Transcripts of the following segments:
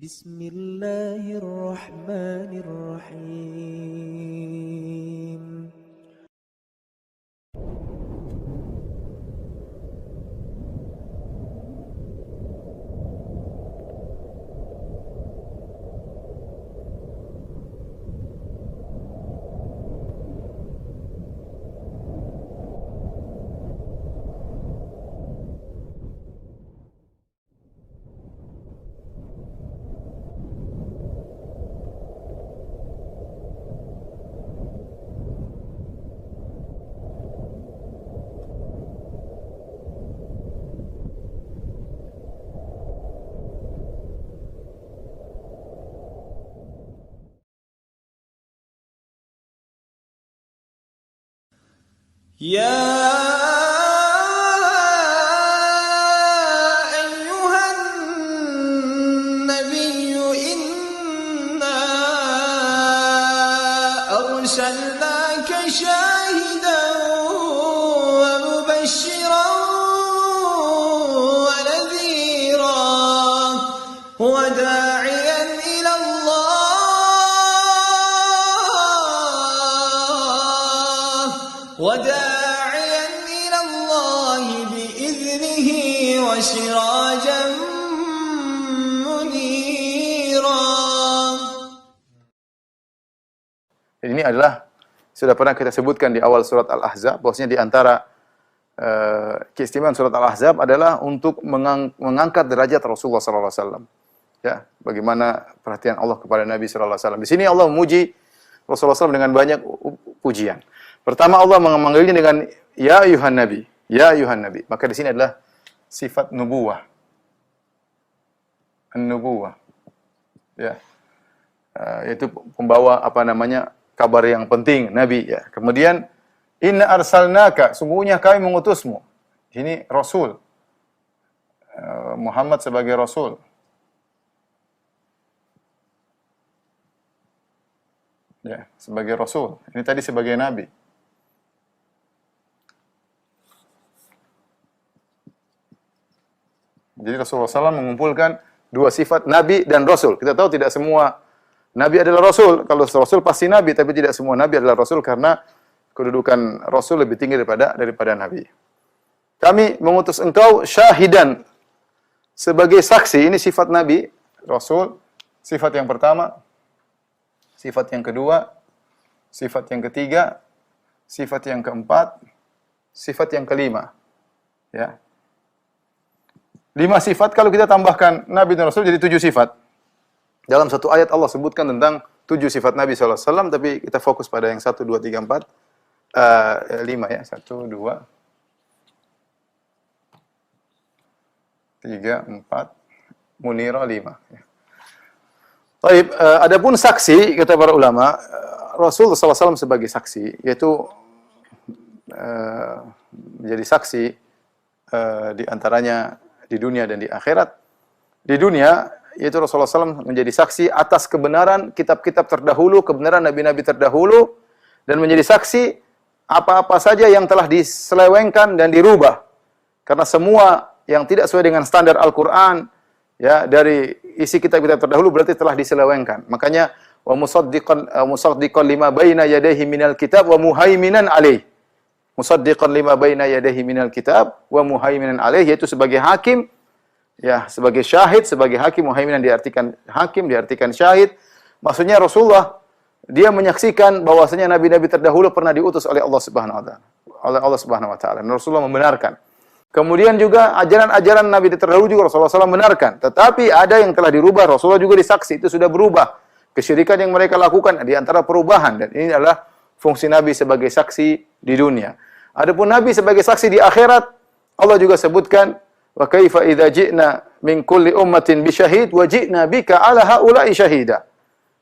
Bismillahirrahmanirrahim. Ya ayyuhan nabiyyu inna arsalnaka syahidan wa mubasysyiran wa nadhiran wa da'iyan ila Allah وسراجا منيرا. Ini adalah sudah pernah kita sebutkan di awal surat Al-Ahzab, bahwasanya di antara keistimewaan surat Al-Ahzab adalah untuk mengangkat derajat Rasulullah sallallahu alaihi wasallam. Ya, bagaimana perhatian Allah kepada Nabi sallallahu alaihi wasallam. Di sini Allah memuji Rasulullah SAW dengan banyak pujian. Pertama Allah memanggilnya dengan ya ayuhan nabi, ya ayuhan nabi. Maka di sini adalah sifat nubuwah. An-nubuwah. Ya. Yaitu pembawa kabar yang penting, nabi ya. Kemudian inna arsalnaka, sungguhnya kami mengutusmu. Ini rasul. Muhammad sebagai rasul. Ya, sebagai rasul. Ini tadi sebagai nabi. Jadi Rasulullah SAW mengumpulkan dua sifat nabi dan rasul. Kita tahu tidak semua nabi adalah rasul. Kalau rasul pasti nabi, tapi tidak semua nabi adalah rasul karena kedudukan rasul lebih tinggi daripada nabi. Kami mengutus engkau syahidan, sebagai saksi. Ini sifat nabi, rasul. Sifat yang pertama, sifat yang kedua, sifat yang ketiga, sifat yang keempat, sifat yang kelima. Ya. 5 sifat, kalau kita tambahkan Nabi dan Rasul jadi 7 sifat. Dalam satu ayat Allah sebutkan tentang 7 sifat Nabi SAW, tapi kita fokus pada yang 1, 2, 3, 4, 5 ya. 1, 2, 3, 4, Munira 5. Ya. Baik, adapun saksi, kata para ulama, Rasul SAW sebagai saksi, yaitu menjadi saksi di antaranya di dunia dan di akhirat. Di dunia, yaitu Rasulullah SAW menjadi saksi atas kebenaran kitab-kitab terdahulu, kebenaran nabi-nabi terdahulu, dan menjadi saksi apa-apa saja yang telah diselewengkan dan dirubah. Karena semua yang tidak sesuai dengan standar Al-Quran, ya, dari isi kitab-kitab terdahulu berarti telah diselewengkan. Makanya, wa musaddiqan lima baina yadayhi minal kitab wa muhaiminan alaih. Musaddiqan lima baina yadayhi minal kitab wa muhaiminan alaih, yaitu sebagai hakim, ya, sebagai syahid, sebagai hakim. Muhaiminan diartikan hakim, diartikan syahid. Maksudnya Rasulullah dia menyaksikan bahwasanya nabi-nabi terdahulu pernah diutus oleh Allah Subhanahu wa taala. Oleh Allah Subhanahu wa taala. Rasulullah membenarkan. Kemudian juga ajaran-ajaran nabi terdahulu juga Rasulullah SAW membenarkan. Tetapi ada yang telah dirubah, Rasulullah juga disaksi, itu sudah berubah. Kesyirikan yang mereka lakukan di antara perubahan, dan ini adalah fungsi Nabi sebagai saksi di dunia. Adapun Nabi sebagai saksi di akhirat, Allah juga sebutkan, wa kaifa idza ji'na min kulli ummatin bi syahid wa ji'na bika 'ala haula'i syahida.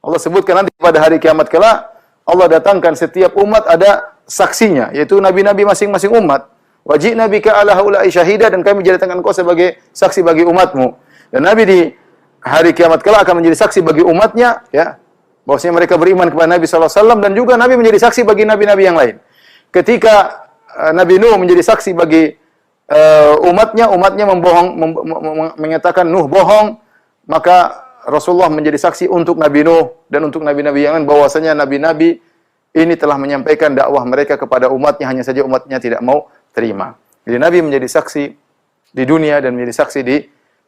Allah sebutkan nanti pada hari kiamat kelak, Allah datangkan setiap umat ada saksinya, yaitu nabi-nabi masing-masing umat. Wa ji'na bika 'ala haula'i syahida, dan kami jadikan engkau sebagai saksi bagi umatmu. Dan Nabi di hari kiamat kelak akan menjadi saksi bagi umatnya, ya, bahwasanya mereka beriman kepada Nabi sallallahu alaihi wasallam, dan juga Nabi menjadi saksi bagi nabi-nabi yang lain. Ketika Nabi Nuh menjadi saksi bagi umatnya membohong, menyatakan Nuh bohong, maka Rasulullah menjadi saksi untuk Nabi Nuh dan untuk nabi-nabi yang lain bahwasanya nabi-nabi ini telah menyampaikan dakwah mereka kepada umatnya, hanya saja umatnya tidak mau terima. Jadi Nabi menjadi saksi di dunia dan menjadi saksi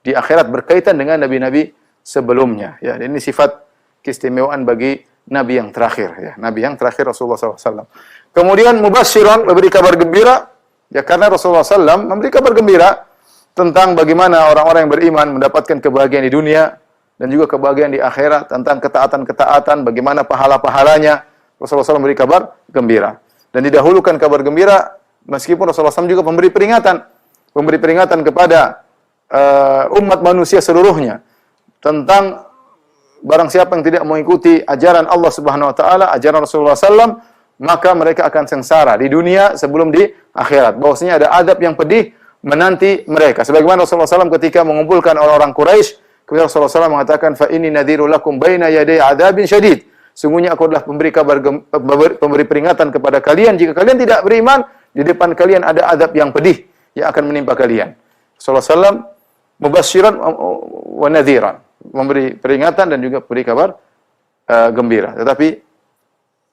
di akhirat berkaitan dengan nabi-nabi sebelumnya. Ya, ini sifat keistimewaan bagi Nabi yang terakhir. Ya, Nabi yang terakhir Rasulullah SAW. Kemudian mubasyiran, memberi kabar gembira. Ya, karena Rasulullah SAW memberi kabar gembira tentang bagaimana orang-orang yang beriman mendapatkan kebahagiaan di dunia dan juga kebahagiaan di akhirat, tentang ketaatan-ketaatan, bagaimana pahala-pahalanya. Rasulullah SAW memberi kabar gembira. Dan didahulukan kabar gembira, meskipun Rasulullah SAW juga memberi peringatan kepada umat manusia seluruhnya tentang barang siapa yang tidak mengikuti ajaran Allah Subhanahu wa taala, ajaran Rasulullah SAW, maka mereka akan sengsara di dunia sebelum di akhirat. Bahwasanya ada adab yang pedih menanti mereka. Sebagaimana Rasulullah SAW ketika mengumpulkan orang-orang Quraisy, kemudian Rasulullah SAW mengatakan, "Fa inni nadhiru lakum baina yaday adzabin syadid." Sungguhnya aku adalah pemberi peringatan kepada kalian, jika kalian tidak beriman, di depan kalian ada adab yang pedih yang akan menimpa kalian. Rasulullah SAW mubasyiran wa nadhiran, memberi peringatan dan juga beri kabar gembira. Tetapi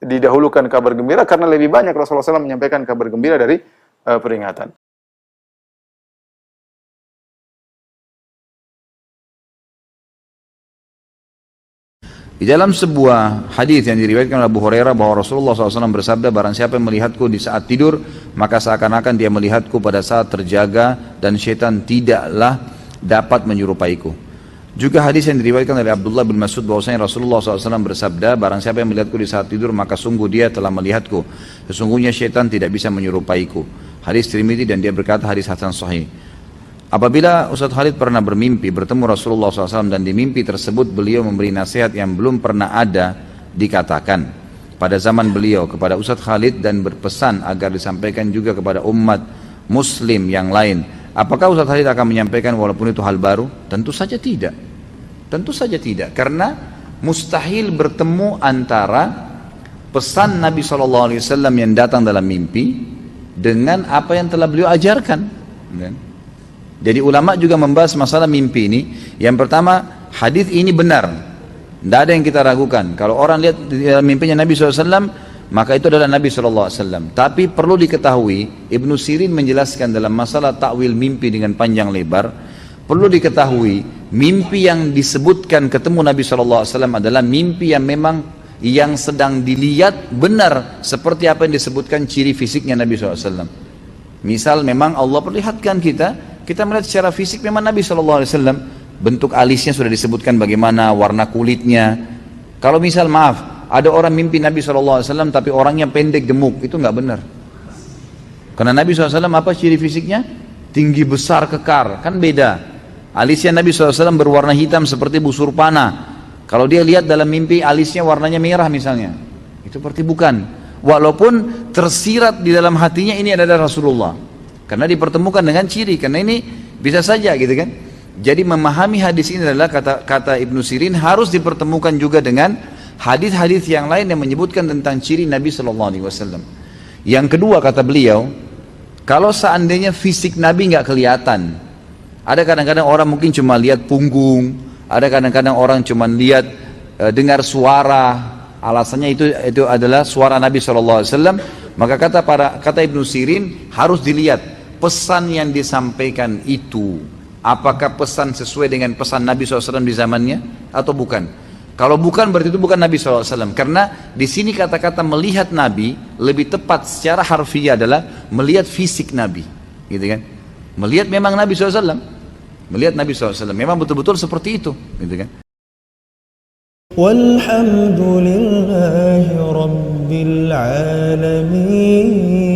didahulukan kabar gembira karena lebih banyak Rasulullah SAW menyampaikan kabar gembira dari peringatan. Di dalam sebuah hadis yang diriwayatkan oleh Abu Hurairah bahwa Rasulullah SAW bersabda, barang siapa yang melihatku di saat tidur, maka seakan-akan dia melihatku pada saat terjaga dan syaitan tidaklah dapat menyerupaiku. Juga hadis yang diriwayatkan oleh Abdullah bin Mas'ud bahwasanya Rasulullah SAW bersabda, barang siapa yang melihatku di saat tidur, maka sungguh dia telah melihatku. Sesungguhnya syaitan tidak bisa menyerupaiku. Hadis Tirmidzi, dan dia berkata hadis hasan sahih. Apabila Ustaz Khalid pernah bermimpi bertemu Rasulullah SAW dan di mimpi tersebut beliau memberi nasihat yang belum pernah ada dikatakan pada zaman beliau kepada Ustaz Khalid dan berpesan agar disampaikan juga kepada umat muslim yang lain. Apakah Ustaz Khalid akan menyampaikan walaupun itu hal baru? Tentu saja tidak. Tentu saja tidak, karena mustahil bertemu antara pesan Nabi SAW yang datang dalam mimpi dengan apa yang telah beliau ajarkan. Jadi ulama juga membahas masalah mimpi ini. Yang pertama, hadis ini benar, tidak ada yang kita ragukan. Kalau orang lihat di dalam mimpinya Nabi SAW, maka itu adalah Nabi SAW. Tapi perlu diketahui, Ibnu Sirin menjelaskan dalam masalah takwil mimpi dengan panjang lebar, perlu diketahui mimpi yang disebutkan ketemu Nabi SAW adalah mimpi yang memang yang sedang dilihat benar seperti apa yang disebutkan ciri fisiknya Nabi SAW. Misal memang Allah perlihatkan kita melihat secara fisik memang Nabi SAW, bentuk alisnya sudah disebutkan bagaimana, warna kulitnya. Kalau misal maaf, ada orang mimpi Nabi SAW tapi orangnya pendek gemuk, itu nggak benar. Karena Nabi SAW apa ciri fisiknya? Tinggi besar kekar, kan beda. Alisnya Nabi SAW berwarna hitam seperti busur panah. Kalau dia lihat dalam mimpi alisnya warnanya merah misalnya, itu berarti bukan. Walaupun tersirat di dalam hatinya ini adalah Rasulullah. Karena dipertemukan dengan ciri, karena ini bisa saja gitu kan. Jadi memahami hadis ini adalah kata Ibnu Sirin harus dipertemukan juga dengan hadis-hadis yang lain yang menyebutkan tentang ciri Nabi SAW. Yang kedua kata beliau, kalau seandainya fisik Nabi nggak kelihatan, ada kadang-kadang orang mungkin cuma lihat punggung, ada kadang-kadang orang cuma lihat dengar suara, alasannya itu adalah suara Nabi SAW. Maka kata Ibnu Sirin harus dilihat pesan yang disampaikan itu, apakah pesan sesuai dengan pesan Nabi SAW di zamannya atau bukan. Kalau bukan berarti itu bukan Nabi SAW. Karena di sini kata-kata melihat Nabi lebih tepat secara harfiah adalah melihat fisik Nabi, gitu kan? Melihat memang Nabi SAW, melihat Nabi SAW memang betul-betul seperti itu, gitu kan? Walhamdulillahi Rabbil Alamin.